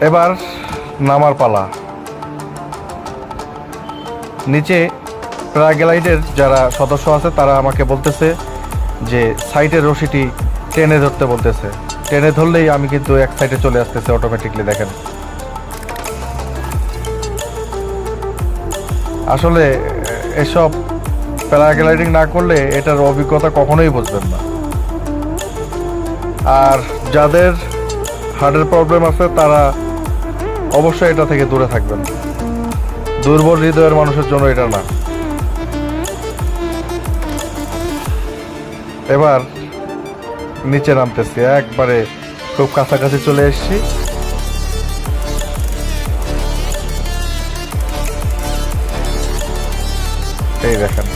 এবার নামার পালা। নিচে প্যারাগ্লাইডের যারা সদস্য আছে তারা আমাকে বলতেছে যে সাইডের রশিটি টেনে ধরতে বলতেছে। টেনে ধরলেই আমি কিন্তু এক সাইডে চলে আসতেছে অটোমেটিকলি। দেখেন, আসলে এসব প্যারাগ্লাইডিং না করলে এটার অভিজ্ঞতা কখনোই বুঝবেন না। আর যাদের হার্টের প্রবলেম আছে তারা অবশ্যই এটা থেকে দূরে থাকবেন। দুর্বল হৃদয়ের মানুষের জন্য এটা না। এবার নিচে নামতেছি, একবারে খুব কাছাকাছি চলে এসেছি। এই দেখেন,